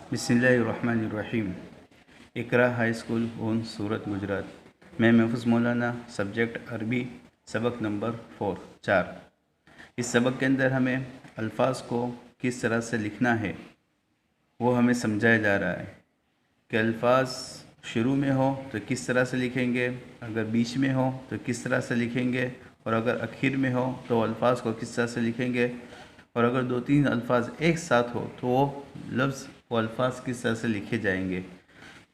बिस्मिल्लाहिर्रहमानिर्रहीम। इकरा high school own Surat Gujarat. मैं महफूज़ मौलाना, subject अरबी, सबक नंबर 4। इस सबक के अंदर हमें अल्फाज को किस तरह से लिखना है वो हमें समझाया जा रहा है कि अल्फाज शुरू में हो तो किस तरह से लिखेंगे, अगर बीच में हो तो किस तरह से लिखेंगे, और अगर आखिर में हो तो अल्फाज को किस तरह से लिखेंगे, और अगर दो तीन अल्फाज एक साथ हो तो वो अल्फाज किस तरह से लिखे जाएंगे।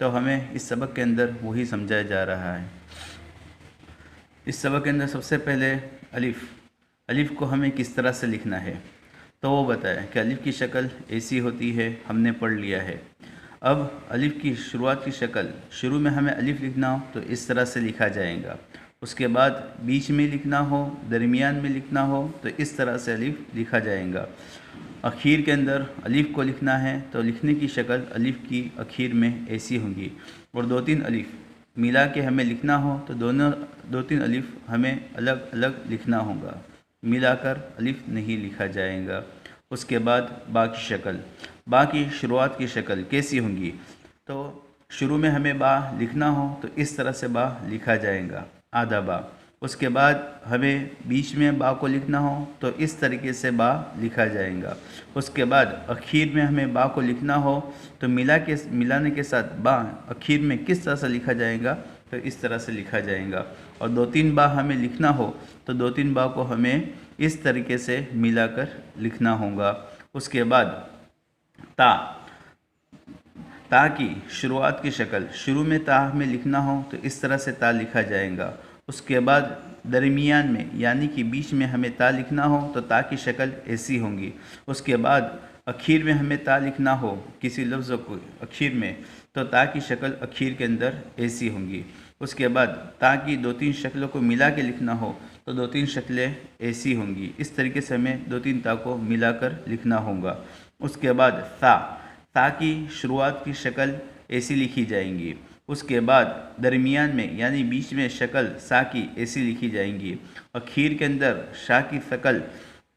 तो हमें इस सबक के अंदर वही समझाया जा रहा है। इस सबक के अंदर सबसे पहले अलिफ़ को हमें किस तरह से लिखना है तो वो बताया कि अलिफ़ की शक्ल ऐसी होती है, हमने पढ़ लिया है। अब अलिफ़ की शुरुआत की शक्ल, शुरू में हमें अलिफ़ लिखना हो तो इस तरह से लिखा जाएगा। उसके बाद बीच में लिखना हो, दरमियान में लिखना हो तो इस तरह से अलिफ़ लिखा जाएगा। आखिर के अंदर अलिफ़ को लिखना है तो लिखने की शक्ल अलिफ़ की आखिर में ऐसी होंगी। और दो तीन अलिफ़ मिला के हमें लिखना हो तो दो तीन अलिफ़ हमें अलग अलग लिखना होगा, मिलाकर अलिफ़ नहीं लिखा जाएगा। उसके बाद बा की शक्ल, बा की शुरुआत की शक्ल कैसी होंगी तो शुरू में हमें बा लिखना हो तो इस तरह से बा लिखा जाएगा, आधा बा। उसके बाद हमें बीच में बा को लिखना हो तो इस तरीके से बा लिखा जाएगा। उसके बाद आखिर में हमें बा को लिखना हो तो मिलाने के साथ बा आखिर में किस तरह से लिखा जाएगा तो इस तरह से लिखा जाएगा। और दो तीन बा हमें लिखना हो तो दो तीन बा को हमें इस तरीके से मिलाकर लिखना होगा। उसके बाद ता, ता की शुरुआत की शक्ल, शुरू में ता हमें लिखना हो तो इस तरह से ता लिखा जाएगा। उसके बाद दरमियान में यानी कि बीच में हमें ता लिखना हो तो ता की शक्ल ऐसी होंगी। उसके बाद आखिर में हमें ता लिखना हो किसी लफ्ज़ को आखिर में तो ता की शक्ल आखिर के अंदर ऐसी होंगी। उसके बाद ता की दो तीन शक्लों को मिला के लिखना हो तो दो तीन शक्लें ऐसी होंगी। इस तरीके से हमें दो तीन ता को मिलाकर लिखना होगा। उसके बाद ता की शुरुआत की शक्ल ऐसी लिखी जाएंगी। उसके बाद दरमियान में यानी बीच में शक्ल सा की ऐसी लिखी जाएंगी। आखिर के अंदर शा की शक्ल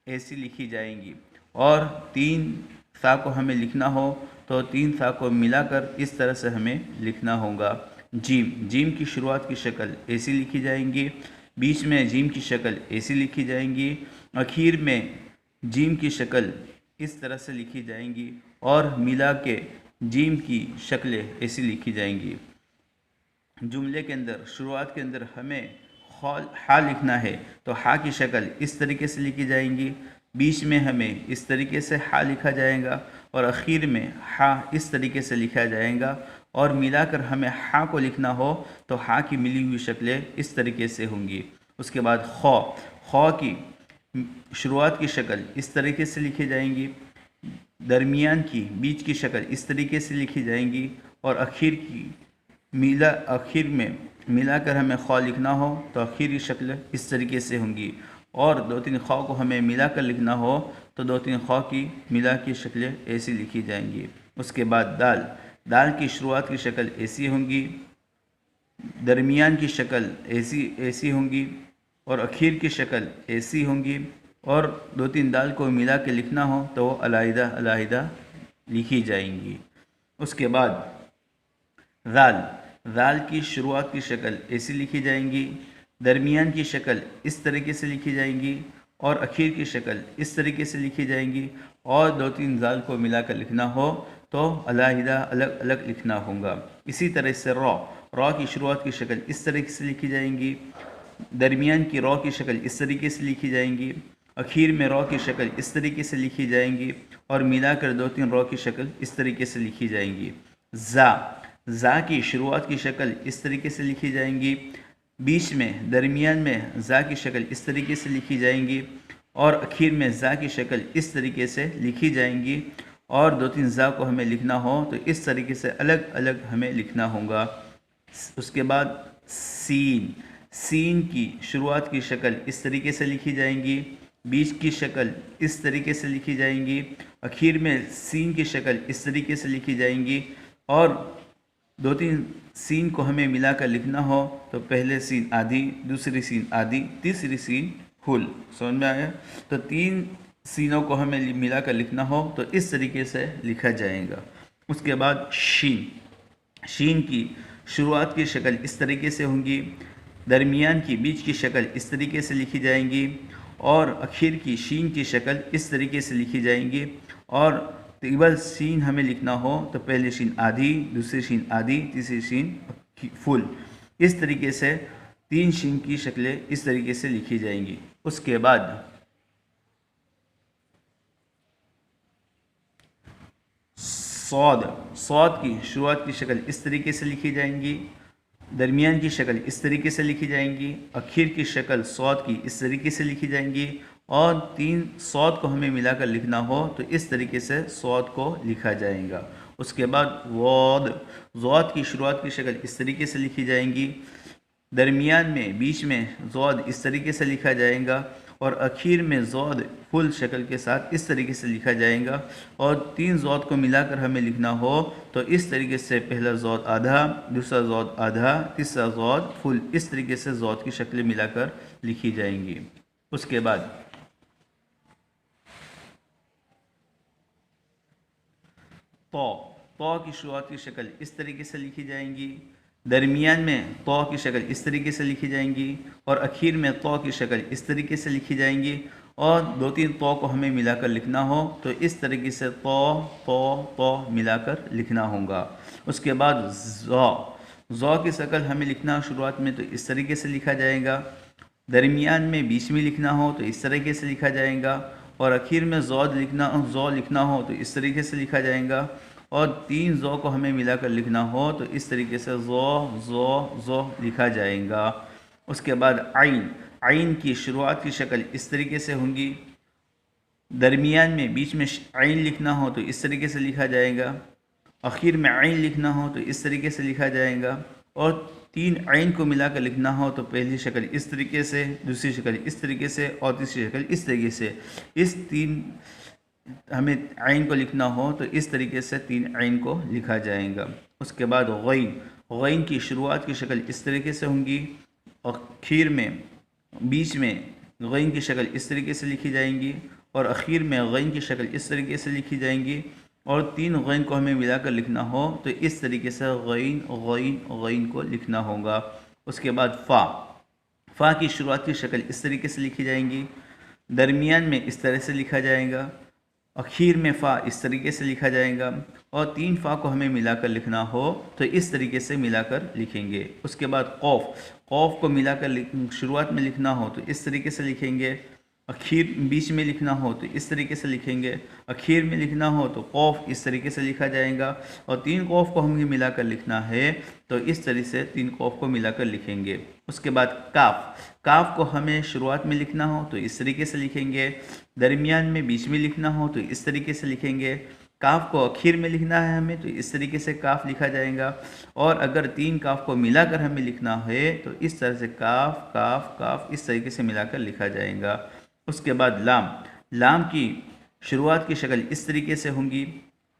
ऐसी लिखी जाएंगी। और तीन सा को हमें लिखना हो तो तीन सा को मिलाकर इस तरह से हमें लिखना होगा। जीम की शुरुआत की शक्ल ऐसी लिखी जाएंगी, बीच में जीम की शक्ल ऐसी लिखी जाएंगी, आखिर में जीम की शक्ल इस तरह से लिखी जाएंगी और मिला के जीम की शक्लें ऐसी लिखी जाएंगी। जुमले के अंदर शुरुआत के अंदर हमें हा लिखना है तो हा की शक्ल इस तरीके से लिखी जाएंगी, बीच में हमें इस तरीके से हा लिखा जाएगा और आखिर में हा इस तरीके से लिखा जाएगा। और मिलाकर हमें हा को लिखना हो तो हा की मिली हुई शक्लें इस तरीके से होंगी। उसके बाद खौ की शुरुआत की शक्ल इस तरीके से लिखी जाएंगी, दरमियान की बीच की शक्ल इस तरीके से लिखी जाएंगी और आखिर में मिलाकर हमें खौ लिखना हो तो आखिर की शक्ल इस तरीके से होंगी। और दो तीन खौ को हमें मिलाकर लिखना हो तो दो तीन खौ की मिला की शक्लें ऐसी लिखी जाएंगी। उसके बाद दाल की शुरुआत की शक्ल ऐसी होंगी, दरमियान की शक्ल ऐसी होंगी और आखिर की शक्ल ऐसी होंगी। और दो तीन दाल को मिला के लिखना हो तो वो अलहदा अलहदा लिखी जाएंगी। उसके बाद दाल की शुरुआत की शक्ल ऐसी लिखी जाएंगी, दरमियान की शक्ल इस तरीके से लिखी जाएंगी और आखिर की शक्ल इस तरीके से लिखी जाएंगी। और दो तीन दाल को मिलाकर लिखना हो तो अलहदा अलग अलग लिखना होगा। इसी तरह से रॉ की शुरुआत की शक्ल इस तरीके से लिखी जाएंगी, दरमियान की रॉ की शक्ल इस तरीके से लिखी जाएंगी, आखिर में रॉ की शक्ल इस तरीके से लिखी जाएंगी और मिलाकर दो तीन रॉ की शक्ल इस तरीके से लिखी जाएंगी। ज़ा की शुरुआत की शक्ल इस तरीके से लिखी जाएंगी, बीच में दरमियान में ज़ा की शक्ल इस तरीके से लिखी जाएंगी और आखिर में ज़ा की शक्ल इस तरीके से लिखी जाएंगी। और दो तीन ज़ा को हमें लिखना हो तो इस तरीके से अलग अलग हमें लिखना होगा। उसके बाद सीन की शुरुआत की शक्ल इस तरीके से लिखी जाएंगी, बीच की शक्ल इस तरीके से लिखी जाएंगी, आखिर में सीन की शक्ल इस तरीके से लिखी जाएंगी। और दो तीन सीन को हमें मिलाकर लिखना हो तो पहले सीन आधी, दूसरी सीन आधी, तीसरी सीन फुल। समझ में आया? तो तीन सीनों को हमें मिलाकर लिखना हो तो इस तरीके से लिखा जाएगा। उसके बाद शीन। शीन की शुरुआत की शक्ल इस तरीके से होंगी, दरमियान की बीच की शक्ल इस तरीके से लिखी जाएंगी और आखिर की शीन की शक्ल इस तरीके से लिखी जाएंगी। और केवल शीन हमें लिखना हो तो पहली शीन आधी, दूसरी शीन आधी, तीसरी शीन फुल, इस तरीके से 3 शीन की शक्लें इस तरीके से लिखी जाएंगी। उसके बाद सौद। सौद की शुरुआत की शक्ल इस तरीके से लिखी जाएंगी, दरमियान की शक्ल इस तरीके से लिखी जाएंगी, आखिर की शक्ल सौद की इस तरीके से लिखी जाएंगी। और 3 सौद को हमें मिलाकर लिखना हो तो इस तरीके से सौद को लिखा जाएगा। उसके बाद वौद। ज़ौद की शुरुआत की शक्ल इस तरीके से लिखी जाएंगी, दरमियान में बीच में ज़ौद इस तरीके से लिखा जाएगा और आखिर में ज़ौद फुल शक्ल के साथ इस तरीके से लिखा जाएगा। और 3 ज़ौद को मिलाकर हमें लिखना हो तो इस तरीके से पहला ज़ौद आधा, दूसरा ज़ौद आधा, तीसरा ज़ौद फुल, इस तरीके से ज़ौद की शक्लें मिलाकर लिखी जाएंगी। उसके बाद तो की शुरुआत की शक्ल इस तरीके से लिखी जाएंगी, दरमियान में तो की शक्ल इस तरीके से लिखी जाएंगी और आखिर में तो की शक्ल इस तरीके से लिखी जाएंगी। और 2-3 तो को हमें मिलाकर लिखना हो तो इस तरीके से तो मिलाकर लिखना होगा। उसके बाद ज़ौ की शक्ल हमें लिखना शुरुआत में तो इस तरीके से लिखा जाएगा, दरमियान में बीच में लिखना हो तो इस तरीके से लिखा जाएगा और आखिर में ज़ौ लिखना हो तो इस तरीके से लिखा जाएगा। और 3 ज़ौ को हमें मिलाकर लिखना हो तो इस तरीके से ज़ौ लिखा जाएगा। उसके बाद आइन। आइन की शुरुआत की शक्ल इस तरीके से होंगी, दरमियान में बीच में आइन लिखना हो तो इस तरीके से लिखा जाएगा, आखिर में आइन लिखना हो तो इस तरीके से लिखा जाएगा। और 3 आइन को मिलाकर लिखना हो तो पहली शक्ल इस तरीके से, दूसरी शक्ल इस तरीके से और तीसरी शक्ल इस तरीके से। इस 3 हमें आइन को लिखना हो तो इस तरीके से 3 आइन को लिखा जाएगा। उसके बाद गैन। गैन की शुरुआत की शक्ल इस तरीके से होंगी, आखिर में बीच में गैन की शक्ल इस तरीके से लिखी जाएंगी और आखिर में गैन की शक्ल इस तरीके से लिखी जाएंगी। और 3 गैन को हमें मिलाकर लिखना हो तो इस तरीके से गैन गैन गैन को लिखना होगा। उसके बाद फ़ा की शुरुआत की शक्ल इस तरीके से लिखी जाएंगी, दरमियान में इस तरह से लिखा जाएगा, आखिर में फ़ा इस तरीके से लिखा जाएगा। और 3 फ़ा को हमें मिलाकर लिखना हो तो इस तरीके से मिलाकर लिखेंगे। उसके बाद क़ौफ़ को मिलाकर शुरुआत में लिखना हो तो इस तरीके से लिखेंगे, आखिर बीच में लिखना हो तो इस तरीके से लिखेंगे, आखिर में लिखना हो तो क़ौफ़ इस तरीके से लिखा जाएगा। और 3 क़ौफ़ को हमें मिलाकर लिखना है तो इस तरह से 3 क़ौफ़ को मिलाकर लिखेंगे। उसके बाद काफ़ को हमें शुरुआत में लिखना हो तो इस तरीके से लिखेंगे, दरमियान में बीच में लिखना हो तो इस तरीके से लिखेंगे, काफ़ को आखिर में लिखना है हमें तो इस तरीके से काफ़ लिखा जाएगा। और अगर 3 काफ़ को मिलाकर हमें लिखना है तो इस तरह से काफ़ काफ़ काफ़ इस तरीके से मिलाकर लिखा जाएगा। उसके बाद लाम की शुरुआत की शक्ल इस तरीके से होंगी,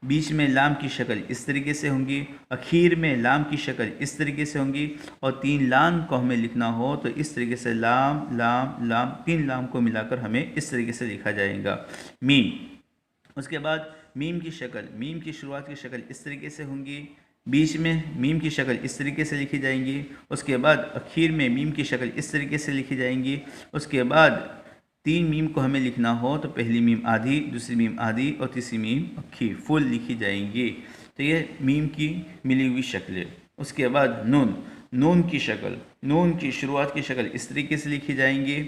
बीच में लाम की शक्ल इस तरीके से होंगी, आखिर में लाम की शक्ल इस तरीके से होंगी। और 3 लाम को हमें लिखना हो तो इस तरीके से लाम लाम लाम, 3 लाम को मिलाकर हमें इस तरीके से लिखा जाएगा। मीम। उसके बाद मीम की शुरुआत की शक्ल इस तरीके से होंगी, बीच में मीम की शक्ल इस तरीके से लिखी जाएंगी, उसके बाद आखिर में मीम की शक्ल इस तरीके से लिखी जाएंगी। उसके बाद 3 मीम को हमें लिखना हो तो पहली मीम आधी, दूसरी मीम आधी और तीसरी मीम आखिर फुल लिखी जाएंगी। तो ये मीम की मिली हुई शक्लें। उसके बाद नून की शुरुआत की शक्ल इस तरीके से लिखी जाएंगी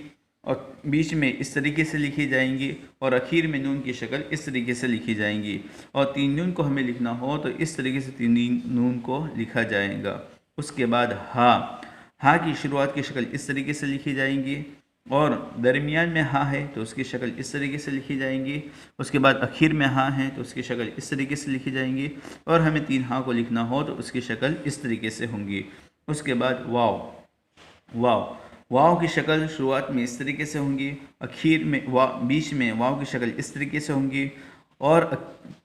और बीच में इस तरीके से लिखी जाएंगी और आखिर में नून की शक्ल इस तरीके से लिखी जाएंगी। और 3 नून को हमें लिखना हो तो इस तरीके से 3 नून को लिखा जाएगा। उसके बाद हा की शुरुआत की शक्ल इस तरीके से लिखी जाएंगी और दरमियान में हा है तो उसकी शक्ल इस तरीके से लिखी जाएंगी। उसके बाद आखिर में हा है तो उसकी शक्ल इस तरीके से लिखी जाएंगी और हमें 3 हा को लिखना हो तो उसकी शक्ल इस तरीके से होंगी। उसके बाद वाव की शक्ल शुरुआत में इस तरीके से होंगी, आखिर में बीच में वाव की शक्ल इस तरीके से होंगी और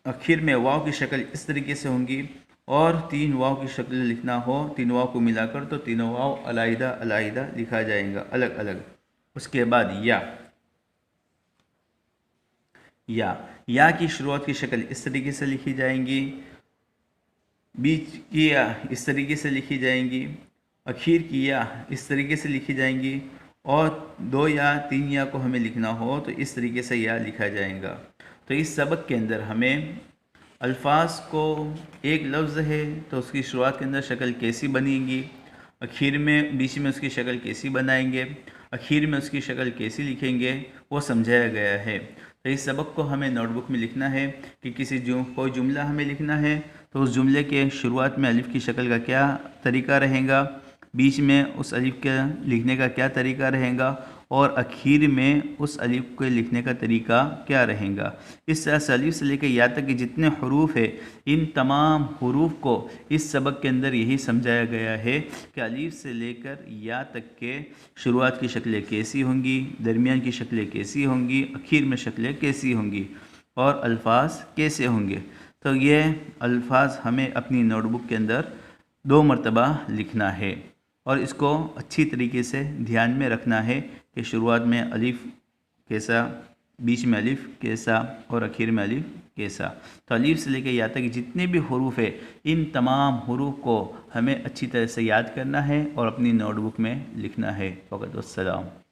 आखिर में वाव की शक्ल इस तरीके से होंगी। और 3 वाव की शक्ल लिखना हो 3 वाव को मिलाकर तो तीनों वाव अलग अलग लिखा जाएगा, अलग अलग। उसके बाद या की शुरुआत की शक्ल इस तरीके से लिखी जाएंगी, बीच की या इस तरीके से लिखी जाएंगी, आखिर की या इस तरीके से लिखी जाएंगी, और 2 या 3 या को हमें लिखना हो तो इस तरीके से या लिखा जाएगा। तो इस सबक के अंदर हमें अल्फाज को, एक लफ्ज़ है तो उसकी शुरुआत के अंदर शक्ल कैसी बनेगी, आखिर में बीच में उसकी शक्ल कैसी बनाएंगे, आखिर में उसकी शक्ल कैसी लिखेंगे, वो समझाया गया है। तो इस सबक को हमें नोटबुक में लिखना है कि कोई जुमला हमें लिखना है तो उस जुमले के शुरुआत में अलिफ़ की शक्ल का क्या तरीका रहेगा, बीच में उस अलिफ़ के लिखने का क्या तरीका रहेगा, और आखिर में उस अलिफ़ को लिखने का तरीका क्या रहेगा। इस तरह से अलिफ़ से लेकर या तक के जितने हरूफ है, इन तमाम हरूफ को इस सबक के अंदर यही समझाया गया है कि अलिफ़ से लेकर या तक के शुरुआत की शक्लें कैसी होंगी, दरमियान की शक्लें कैसी होंगी, आखिर में शक्लें कैसी होंगी, और अल्फाज कैसे होंगे। तो ये अल्फाज हमें अपनी नोटबुक के अंदर 2 मरतबा लिखना है, और इसको अच्छी तरीके से ध्यान में रखना है कि शुरुआत में अलिफ़ कैसा, बीच में अलिफ़ कैसा, और आखिर में अलिफ़ कैसा। तो अलिफ़ से लेकर या तक जितने भी हरूफ है, इन तमाम हरूफ को हमें अच्छी तरह से याद करना है और अपनी नोटबुक में लिखना है। वक़्त वस्सलाम।